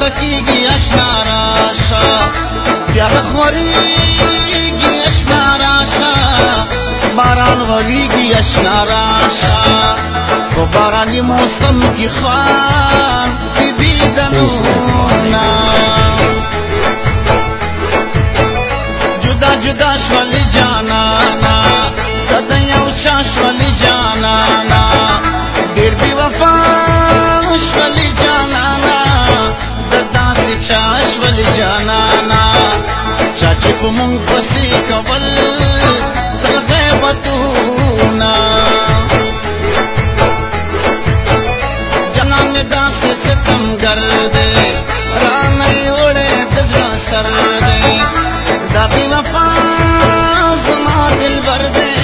تکیږي اشنا راشه بیا خوریږي اشنا راشه باران وریږي اشنا راشه په باراني موسم کې خوان د دیدنونه جدا جدا شولې جانانا کده یو چا شولې جانانا ډېر بې وفا شولې جانانا د داسې چا شولې جانانا چا چې په مونږ پسې کول تل غیبتونه جانان مې داسې ستمګر دی رانه یې وړی د زړه سر دی دا بې وفا زما دلبر دی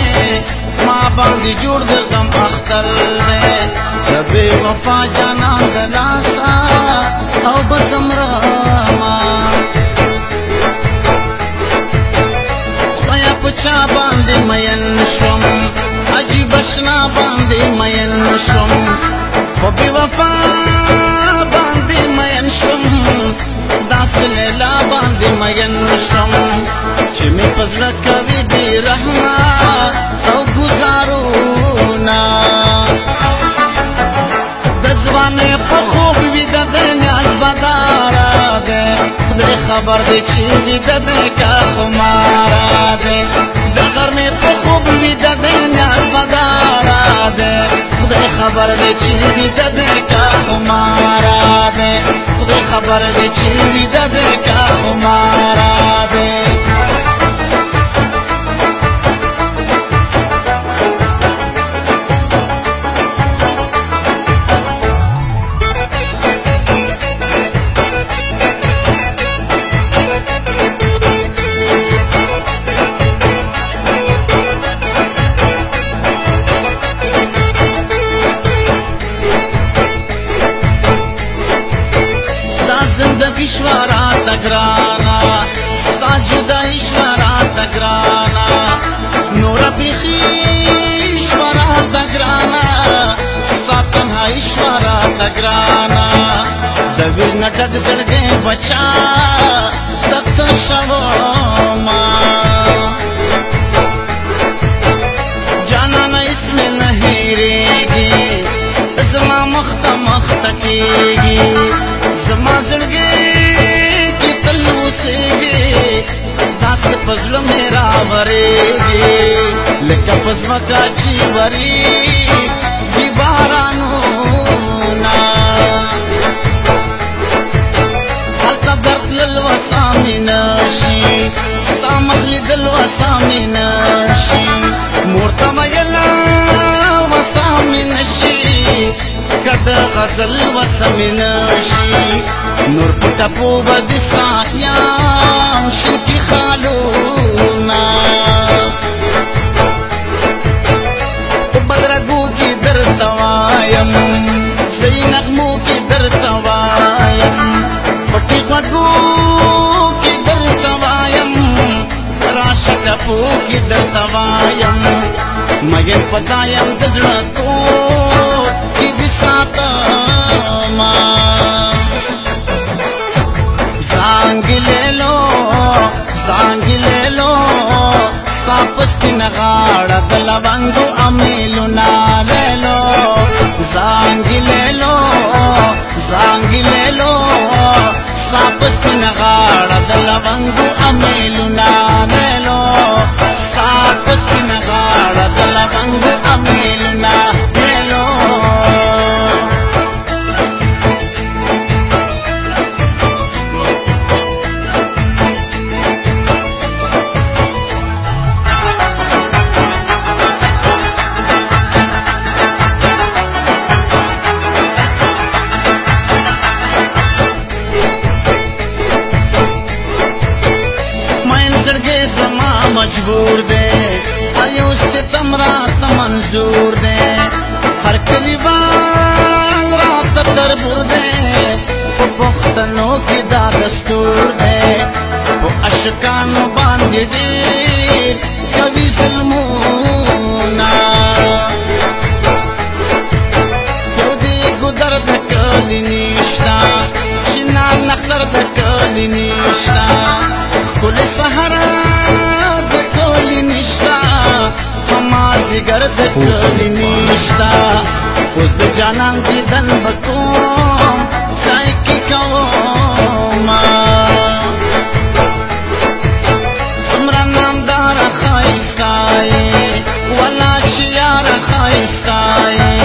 ما باندې جوړ د غم اختر دی د بې وفا جانان د لاسه او بس مرما خدایا په چا باندې مین شوم عجیب اشنا باندې مین شوم په بې وفا باندې مین شوم داسې لیلا باندې مین شوم چې مې په زړه کوي دې رحمه او ګزارونه د ځوانۍ په خوب ویده دی نیاز بداره دی خدای خبر دی چې ویده دی که خماره دی د غرمې په خوب ویده دی نیاز بداره دی خدای خبر دی چې ویده دی که خماره دی خدای خبر دی چې ویده دی که خماره دی زندگی شوارا تگرانا ستا جدائی شوارا تگرانا نورا بیخی شوارا تگرانا ستا تنہائی شوارا تگرانا دویر نٹک زڑگے بچا تک شوما جانانا اس میں نہیں ریگی زما مختا مختا کیگی زما زړګي کې تل اوسېږي داسې په زړه مې راورېږي لکه په ځمکه چې ورېږي بارانونه هلته درد تلل وسه مې نشي ستا مخ لیدل وسه مې نشي مور ته ویله وسه مې نشي کده غزل وسمې نشي نور په ټپو به د ساقیان شنکي خالونه په بدرګو کې درته وایم صحیح نغمو کې درته وایم پټي غوږو کې درته وایم راشه ټپو کې درته وایم مګر پتا یم د زړه تور کې دې ساتما زانګ لے لو ستا په سپینه غاړه د لونګو امیلونه لے لو زانګ لے لو ستا په سپینه غاړه د لونګو امیلونه لے لو ستا په سپینه غاړه د لونګو امیلونه لے لو مجبور دے ہر یو ستم رات منظور دے ہر کلیوان رات تربور دے پختنوں کی دا دستور دے اشکانو باندې ډېر کوي ظلمونه یو دې ګودر د کلی نشته چې نه کلی نشتا خپل صحرا د کلی نشتا مازدیګر د کلی نشتا اوس د جانان دیدن بکوم ځای کې کومه څومره نامدار ښایسته یې ولا چې یاره ښایسته یې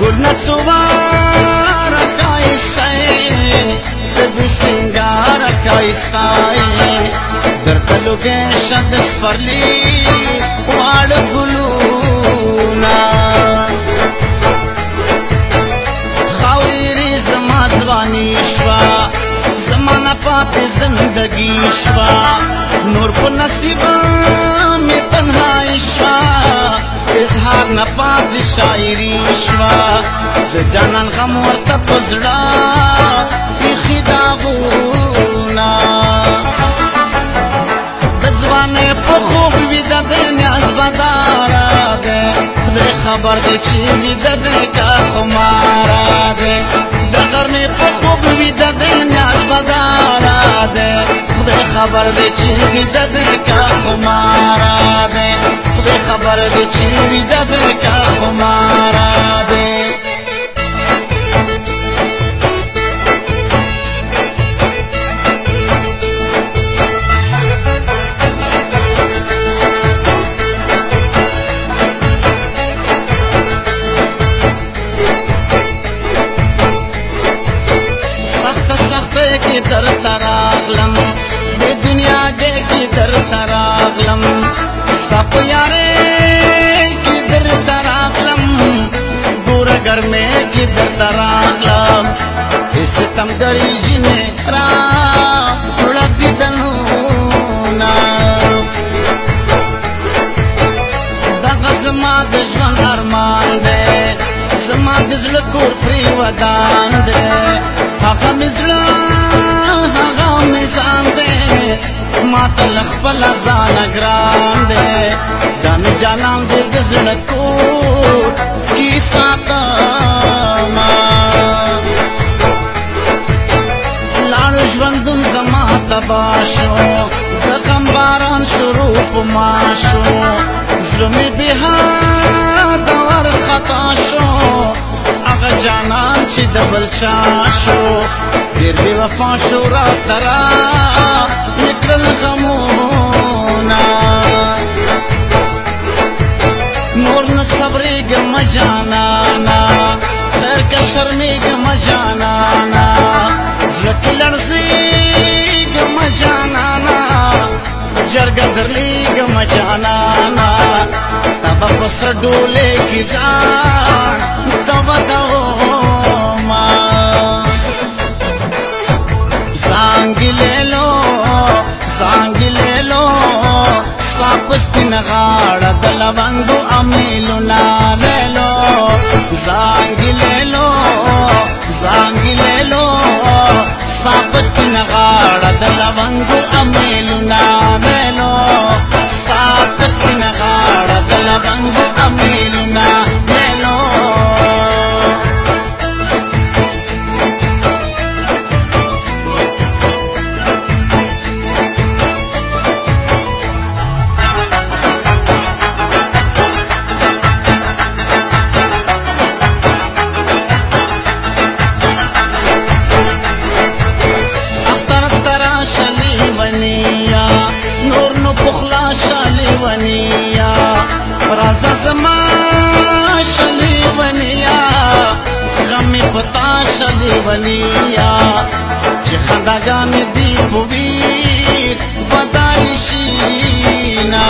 ګل نڅواره ښایسته یې د بې سینګاره ښایسته یې درته لوګی شه د سپرلي واړه ګلونه خاورې زما ځواني شوه زما نه پاتې زندګي شوه نور په نصیب مې تنهایي شوه اظهار نه پاتې شاعري شوه د جانان غم ورته په زړه ایښي داغونه د ځوانۍ په خوب ویده دی نیاز بداره دی خدای خبر دی چې ویده دی که خماره دی د غرمې په خوب ویده دی نیاز بداره دی خدای خبر دی چې ویده دی که خماره دی خدای خبر دی چې ویده دی که خماره دی در تراغلم بے دنیا دے کی در تراغلم ستا په یارے کی در تراغلم گورا گرمے کی در تراغلم اس ستم گری جنے را اڑک دی دنونا دغه زما د ژوند ارمان دے زما د زړه کور پرې ودان دے هغه مې زړه هغه مې ځان دی ما ته له خپله ځانه ګران دی دا مې جانان دی د زړه کور کې ساتمه لاړو ژوندون زما تباه شو د غم باران شروع په ما شو زړه مې بېحده ورخطا شو هغه جانان چې د بل چا شو ډېر بې وفا شو راته را یې کړل غمونه نور نه صبرېږم جانانا خیر که شرمېږم جانانا زړه کې لړزېږم جانانا جرګه درلېږم جانانا تا به په سره ډولۍ کې ځان زانګي لیلو سواپس پین غاړه د لونګو امیلونه لیلو زانګي لیلو سواپس پین غاړه د لونګو امیلونه لیلو سواپس پین غاړه د لونګو امیلونه لیلو نور نو پخلا شالی ونیا رازا زما شالی ونیا غمی پتا شالی ونیا چه خندگان دی بویر بدالی شینا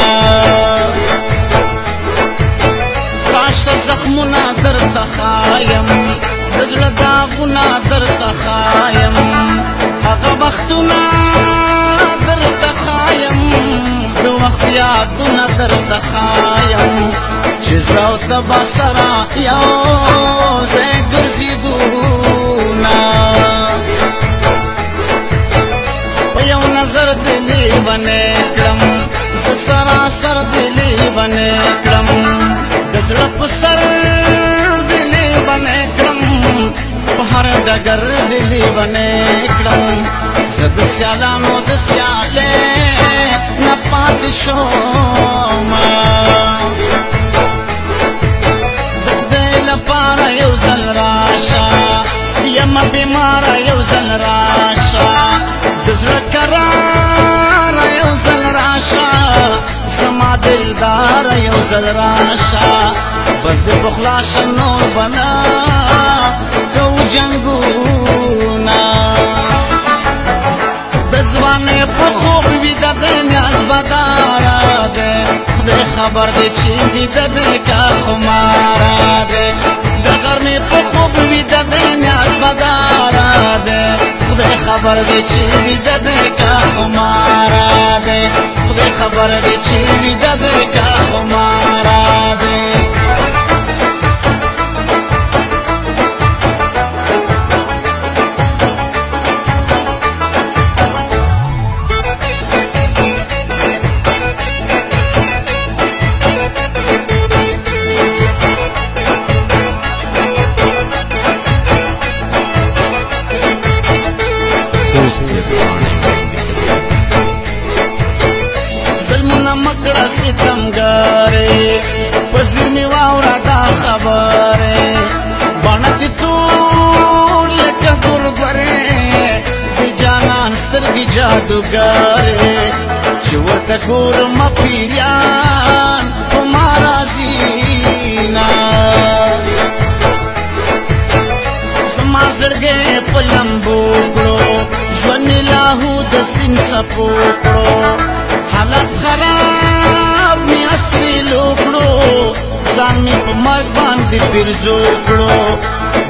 پاشتا زخمونا در تخایم دزل داغونا در تخایم اغا وقتونا در تخایم دو وقت یادونا در تخایم چیزاو تبا سرا یو زی گرزی دونا یو نظر دلی بنے کرم سراسر دلی بنے کرم دزل پسر دلی بنے کرم پہر ڈگر دلی بنے کرم زه د سیالانو د سیالې نه پاتې شومه د خدای لپاره یو ځل راشه یمه بیماره یو ځل راشه د زړه کراره یو ځل راشه زما دلداره یو ځل راشه بس د بخلاشه نور بنا کو جنګونه د ځوانۍ په خوب ویده دی نیاز بداره دی خدای خبر دی چې ویده دی که خماره دی د غرمې په خوب ویده دی نیاز بداره دی خدای خبر دی چې ویده دی که خماره دی خدای خبر دی چې ویده دی که خماره دی ظلمونه مکړه ستمګارې پزیر مې واوره دا خبرې بڼه دې تور لکه ګورګورې د جانان سترګې جادوګارې چې ورته ګورم پیریان په ما راځي نه زما زړګی په لمبو کړو ژوند مې لاهو د سیند څپو کړو حالت خراب مې اسویلو کړو ځان مې په مرګ باندې پیرزو کړو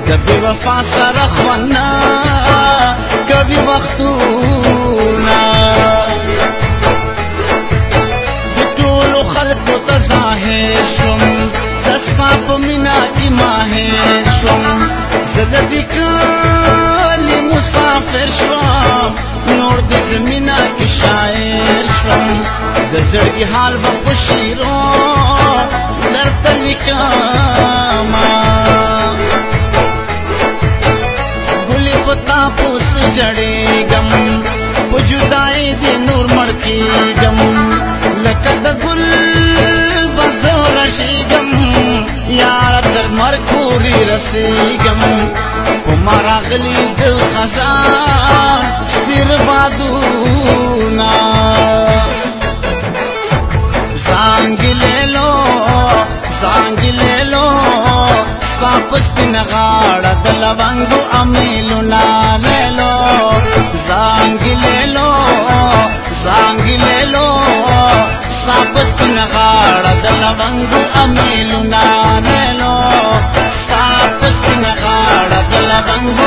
د بې وفا سره خوند کوي وختونه د ټولو خلکو ته ظاهر شوم د ستا په مینه کې ماهر شوم زه د دې کلي مسافر شوم نور د زمینه کې شاعر شوم د زړګي حال به په شیرو درته لیکمه ګلې په تاپوس ژړېږم په جدایۍ دې نور مړ کېږم لکه د ګل به زه رژېږم یاره تر مرګ پورې رسېږم په ما راغلي د خزان شپېر بادونه زانګې لیلو ستا په سپینه غاړه د لونګو امیلونه لیلو زانګې لیلو ستا په سپینه غاړه د لونګو امیلونه لیلو ستا په سپینه غاړه د لونګو